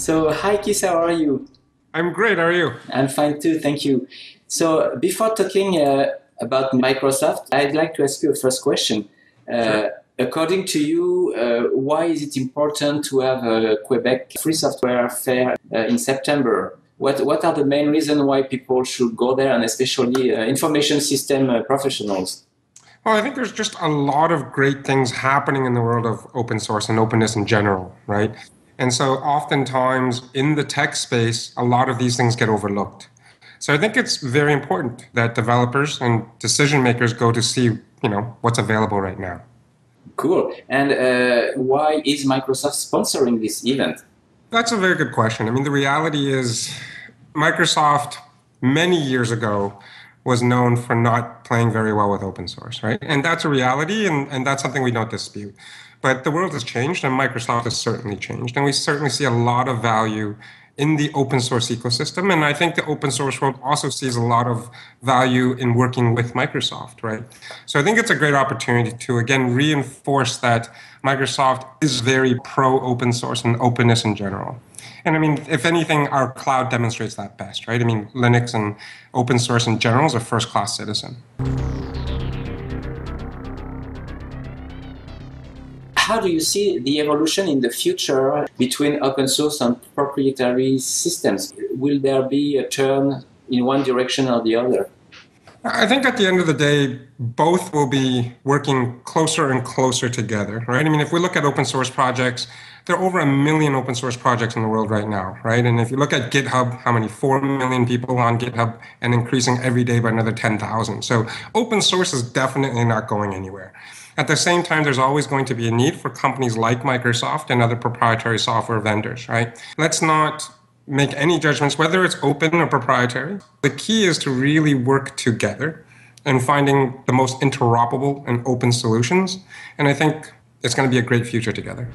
So, hi Keith, how are you? I'm great. How are you? I'm fine too, thank you. So, before talking about Microsoft, I'd like to ask you a first question. Uh, Sure. According to you, why is it important to have a Quebec Free Software Fair in September? What are the main reasons why people should go there, and especially information system professionals? Well, I think there's just a lot of great things happening in the world of open source and openness in general, right? And so oftentimes in the tech space, a lot of these things get overlooked. So I think it's very important that developers and decision makers go to see, what's available right now. Cool. And why is Microsoft sponsoring this event? That's a very good question. I mean, the reality is Microsoft many years ago was known for not playing very well with open source, right? And that's a reality, and that's something we don't dispute. But the world has changed, and Microsoft has certainly changed. And we certainly see a lot of value in the open source ecosystem. And I think the open source world also sees a lot of value in working with Microsoft, right? So I think it's a great opportunity to, again, reinforce that Microsoft is very pro open source and openness in general. And I mean, if anything, our cloud demonstrates that best, right? I mean, Linux and open source in general is a first-class citizen. How do you see the evolution in the future between open source and proprietary systems? Will there be a turn in one direction or the other? I think at the end of the day, both will be working closer and closer together, right? I mean, if we look at open source projects, there are over 1 million open source projects in the world right now, right? And if you look at GitHub, how many? 4 million people on GitHub and increasing every day by another 10,000. So open source is definitely not going anywhere. At the same time, there's always going to be a need for companies like Microsoft and other proprietary software vendors, right? Let's not make any judgments, whether it's open or proprietary. The key is to really work together and finding the most interoperable and open solutions. And I think it's going to be a great future together.